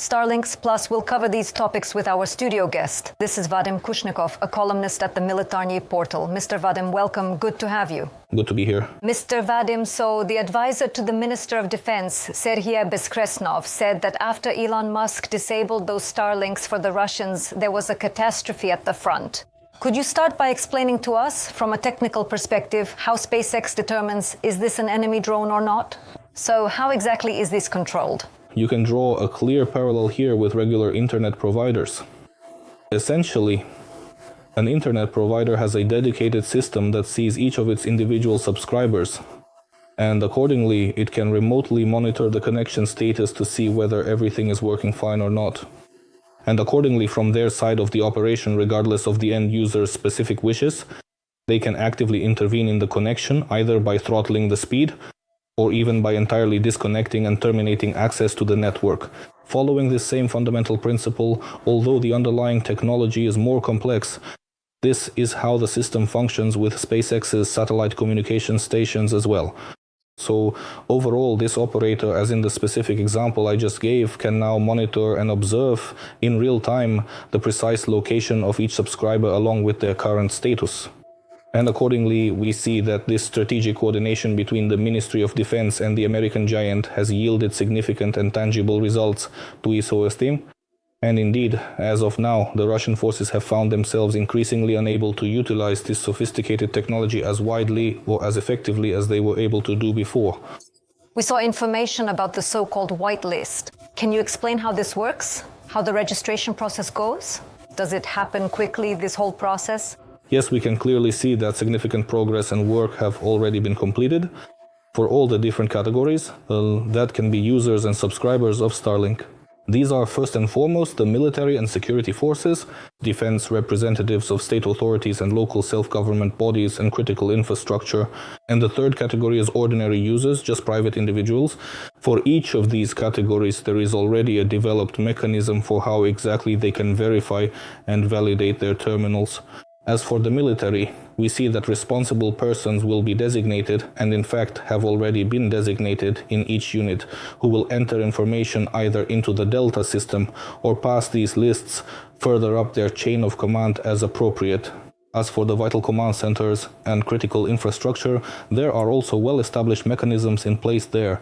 Starlinks Plus will cover these topics with our studio guest. This is Vadym Kushnikov, a columnist at the Militarny portal. Mr. Vadym, welcome. Good to have you. Good to be here. Mr. Vadym, so the advisor to the Minister of Defense, Serhiy Beskresnov, said that after Elon Musk disabled those Starlinks for the Russians, there was a catastrophe at the front. Could you start by explaining to us, from a technical perspective, how SpaceX determines is this an enemy drone or not? So how exactly is this controlled? You can draw a clear parallel here with regular internet providers. Essentially, an internet provider has a dedicated system that sees each of its individual subscribers, and accordingly it can remotely monitor the connection status to see whether everything is working fine or not. And accordingly, from their side of the operation, regardless of the end user's specific wishes, they can actively intervene in the connection, either by throttling the speed or even by entirely disconnecting and terminating access to the network. Following this same fundamental principle, although the underlying technology is more complex, this is how the system functions with SpaceX's satellite communication stations as well. So overall, this operator, as in the specific example I just gave, can now monitor and observe in real time the precise location of each subscriber along with their current status. And accordingly, we see that this strategic coordination between the Ministry of Defense and the American giant has yielded significant and tangible results to ESOS team. And indeed, as of now, the Russian forces have found themselves increasingly unable to utilize this sophisticated technology as widely or as effectively as they were able to do before. We saw information about the so-called whitelist. Can you explain how this works? How the registration process goes? Does it happen quickly, this whole process? Yes, we can clearly see that significant progress and work have already been completed for all the different categories that can be users and subscribers of Starlink. These are first and foremost the military and security forces, defense representatives of state authorities and local self-government bodies and critical infrastructure, and the third category is ordinary users, just private individuals. For each of these categories, there is already a developed mechanism for how exactly they can verify and validate their terminals. As for the military, we see that responsible persons will be designated, and in fact have already been designated in each unit, who will enter information either into the Delta system or pass these lists further up their chain of command as appropriate. As for the vital command centers and critical infrastructure, there are also well-established mechanisms in place there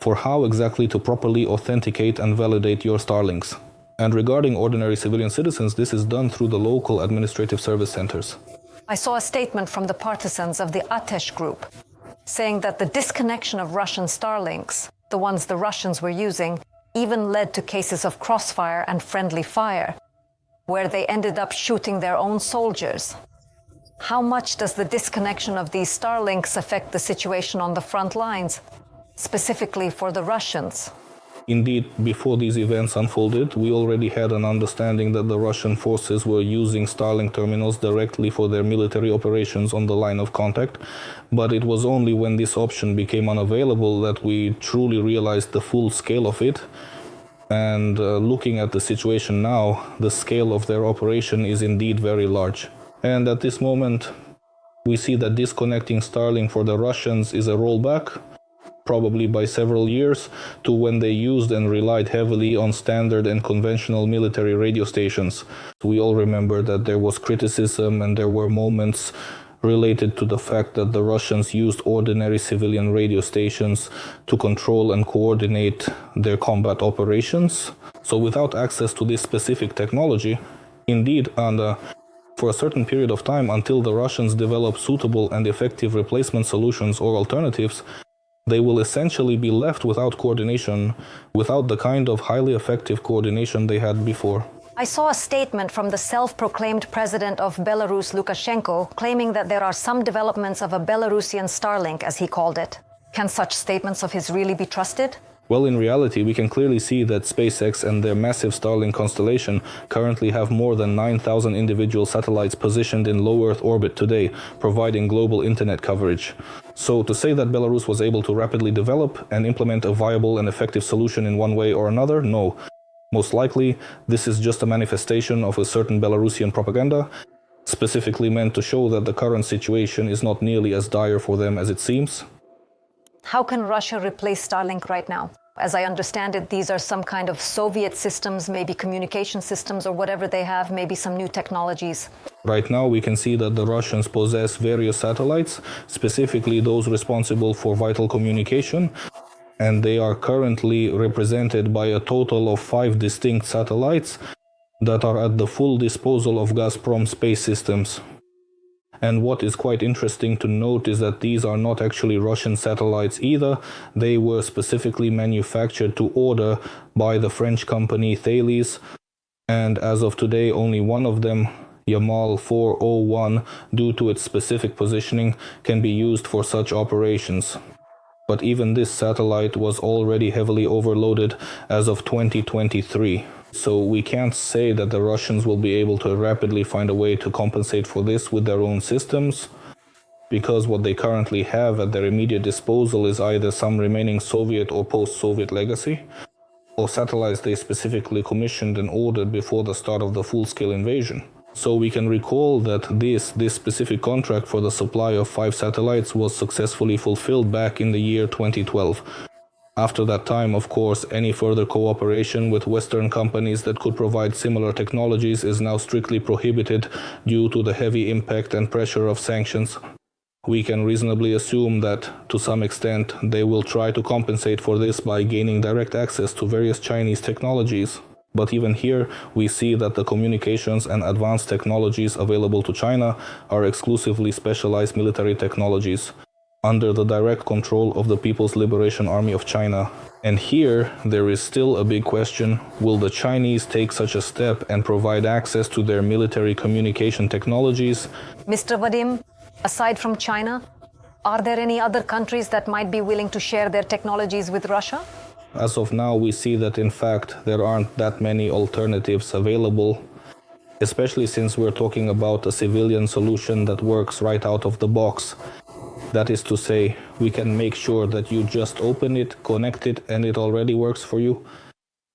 for how exactly to properly authenticate and validate your Starlinks. And regarding ordinary civilian citizens, this is done through the local administrative service centers. I saw a statement from the partisans of the outage group saying that the disconnection of Russian Starlinks, the ones the Russians were using, even led to cases of crossfire and friendly fire, where they ended up shooting their own soldiers. How much does the disconnection of these Starlinks affect the situation on the front lines, specifically for the Russians? Indeed, before these events unfolded, we already had an understanding that the Russian forces were using Starlink terminals directly for their military operations on the line of contact, but it was only when this option became unavailable that we truly realized the full scale of it. And looking at the situation now, the scale of their operation is indeed very large. And at this moment, we see that disconnecting Starlink for the Russians is a rollback, probably by several years, to when they used and relied heavily on standard and conventional military radio stations. We all remember that there was criticism and there were moments related to the fact that the Russians used ordinary civilian radio stations to control and coordinate their combat operations. So without access to this specific technology, indeed, for a certain period of time, until the Russians develop suitable and effective replacement solutions or alternatives, they will essentially be left without coordination, without the kind of highly effective coordination they had before. I saw a statement from the self-proclaimed president of Belarus, Lukashenko, claiming that there are some developments of a Belarusian Starlink, as he called it. Can such statements of his really be trusted? Well, in reality, we can clearly see that SpaceX and their massive Starlink constellation currently have more than 9,000 individual satellites positioned in low Earth orbit today, providing global internet coverage. So to say that Belarus was able to rapidly develop and implement a viable and effective solution in one way or another, no. Most likely, this is just a manifestation of a certain Belarusian propaganda, specifically meant to show that the current situation is not nearly as dire for them as it seems. How can Russia replace Starlink right now? As I understand it, these are some kind of Soviet systems, maybe communication systems or whatever they have, maybe some new technologies. Right now we can see that the Russians possess various satellites, specifically those responsible for vital communication, and they are currently represented by a total of 5 distinct satellites that are at the full disposal of Gazprom Space Systems. And what is quite interesting to note is that these are not actually Russian satellites either. They were specifically manufactured to order by the French company Thales, and as of today only one of them, Yamal 401, due to its specific positioning, can be used for such operations. But even this satellite was already heavily overloaded as of 2023. So we can't say that the Russians will be able to rapidly find a way to compensate for this with their own systems, because what they currently have at their immediate disposal is either some remaining Soviet or post-Soviet legacy, or satellites they specifically commissioned and ordered before the start of the full-scale invasion. So we can recall that this specific contract for the supply of 5 satellites was successfully fulfilled back in the year 2012. After that time, of course, any further cooperation with Western companies that could provide similar technologies is now strictly prohibited due to the heavy impact and pressure of sanctions. We can reasonably assume that, to some extent, they will try to compensate for this by gaining direct access to various Chinese technologies. But even here, we see that the communications and advanced technologies available to China are exclusively specialized military technologies, under the direct control of the People's Liberation Army of China. And here, there is still a big question: will the Chinese take such a step and provide access to their military communication technologies? Mr. Vadym, aside from China, are there any other countries that might be willing to share their technologies with Russia? As of now, we see that in fact there aren't that many alternatives available, especially since we're talking about a civilian solution that works right out of the box. That is to say, we can make sure that you just open it, connect it, and it already works for you.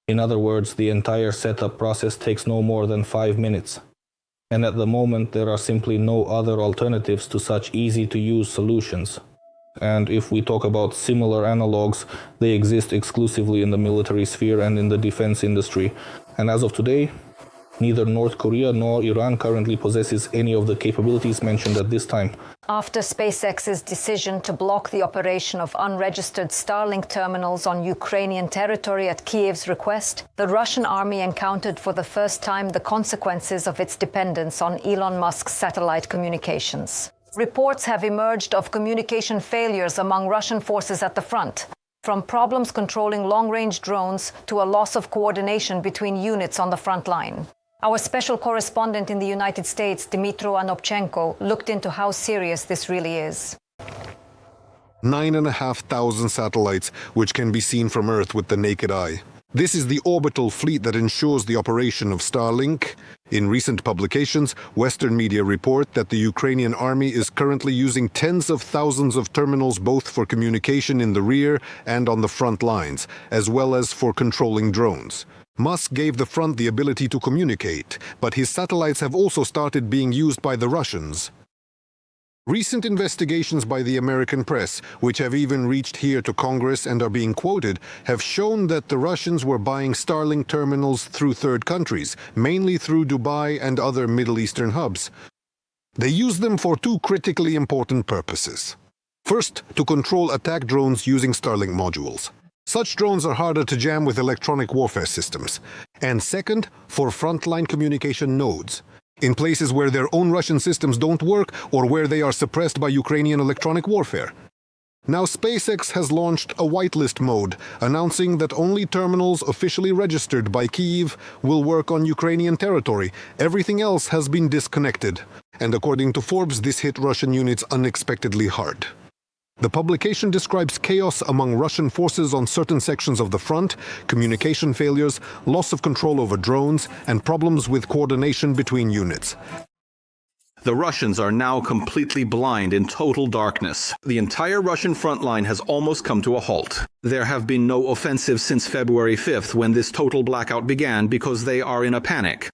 In other words, the entire setup process takes no more than 5 minutes. And at the moment, there are simply no other alternatives to such easy-to-use solutions. And if we talk about similar analogs, they exist exclusively in the military sphere and in the defense industry. And as of today, neither North Korea nor Iran currently possesses any of the capabilities mentioned at this time. After SpaceX's decision to block the operation of unregistered Starlink terminals on Ukrainian territory at Kyiv's request, the Russian army encountered for the first time the consequences of its dependence on Elon Musk's satellite communications. Reports have emerged of communication failures among Russian forces at the front, from problems controlling long-range drones to a loss of coordination between units on the front line. Our special correspondent in the United States, Dmytro Anopchenko, looked into how serious this really is. 9,500 satellites, which can be seen from Earth with the naked eye. This is the orbital fleet that ensures the operation of Starlink. In recent publications, Western media report that the Ukrainian army is currently using tens of thousands of terminals both for communication in the rear and on the front lines, as well as for controlling drones. Musk gave the front the ability to communicate, but his satellites have also started being used by the Russians. Recent investigations by the American press, which have even reached here to Congress and are being quoted, have shown that the Russians were buying Starlink terminals through third countries, mainly through Dubai and other Middle Eastern hubs. They use them for 2 critically important purposes. First, to control attack drones using Starlink modules. Such drones are harder to jam with electronic warfare systems. And second, for frontline communication nodes, in places where their own Russian systems don't work or where they are suppressed by Ukrainian electronic warfare. Now SpaceX has launched a whitelist mode, announcing that only terminals officially registered by Kyiv will work on Ukrainian territory. Everything else has been disconnected. And according to Forbes, this hit Russian units unexpectedly hard. The publication describes chaos among Russian forces on certain sections of the front, communication failures, loss of control over drones, and problems with coordination between units. The Russians are now completely blind in total darkness. The entire Russian front line has almost come to a halt. There have been no offensives since February 5th, when this total blackout began, because they are in a panic.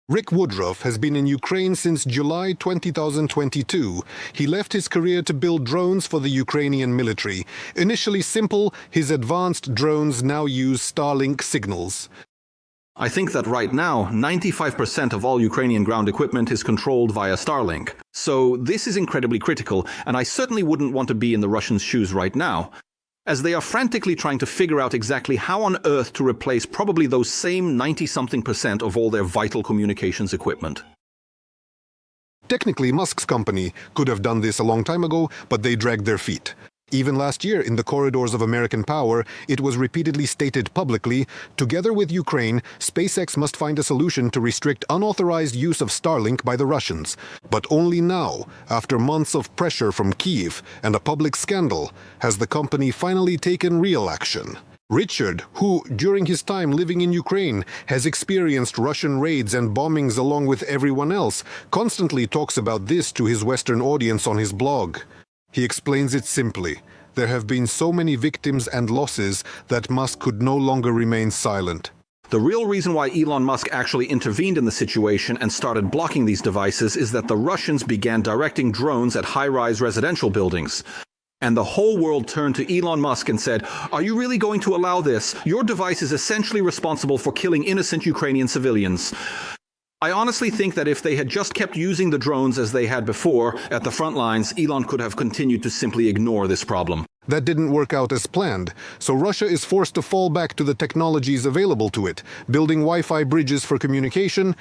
Rick Woodruff has been in Ukraine since July 2022. He left his career to build drones for the Ukrainian military. Initially simple, his advanced drones now use Starlink signals. I think that right now, 95% of all Ukrainian ground equipment is controlled via Starlink. So this is incredibly critical, and I certainly wouldn't want to be in the Russians' shoes right now, as they are frantically trying to figure out exactly how on earth to replace probably those same 90-something% of all their vital communications equipment. Technically, Musk's company could have done this a long time ago, but they dragged their feet. Even last year, in the corridors of American power, it was repeatedly stated publicly, together with Ukraine, SpaceX must find a solution to restrict unauthorized use of Starlink by the Russians. But only now, after months of pressure from Kyiv and a public scandal, has the company finally taken real action. Richard, who, during his time living in Ukraine, has experienced Russian raids and bombings along with everyone else, constantly talks about this to his Western audience on his blog. He explains it simply. There have been so many victims and losses that Musk could no longer remain silent. The real reason why Elon Musk actually intervened in the situation and started blocking these devices is that the Russians began directing drones at high-rise residential buildings. And the whole world turned to Elon Musk and said, "Are you really going to allow this? Your device is essentially responsible for killing innocent Ukrainian civilians." I honestly think that if they had just kept using the drones as they had before at the front lines, Elon could have continued to simply ignore this problem. That didn't work out as planned, so Russia is forced to fall back to the technologies available to it, building Wi-Fi bridges for communication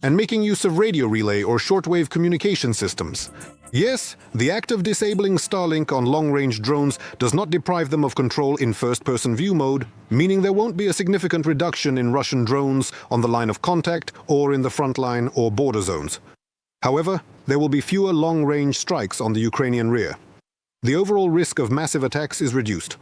and making use of radio relay or shortwave communication systems. Yes, the act of disabling Starlink on long-range drones does not deprive them of control in first-person view mode, meaning there won't be a significant reduction in Russian drones on the line of contact or in the front line or border zones. However, there will be fewer long-range strikes on the Ukrainian rear. The overall risk of massive attacks is reduced.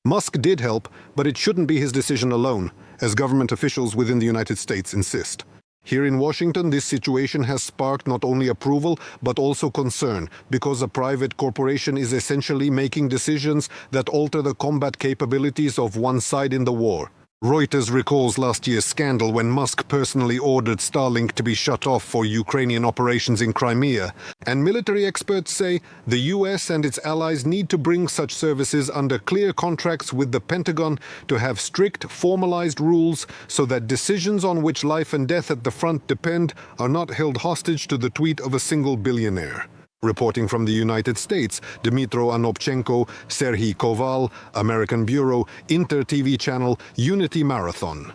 Musk did help, but it shouldn't be his decision alone, as government officials within the United States insist. Here in Washington, this situation has sparked not only approval, but also concern, because a private corporation is essentially making decisions that alter the combat capabilities of one side in the war. Reuters recalls last year's scandal when Musk personally ordered Starlink to be shut off for Ukrainian operations in Crimea. And military experts say the US and its allies need to bring such services under clear contracts with the Pentagon to have strict, formalized rules so that decisions on which life and death at the front depend are not held hostage to the tweet of a single billionaire. Reporting from the United States, Dmytro Anopchenko, Serhiy Koval, American Bureau, Inter TV channel, Unity Marathon.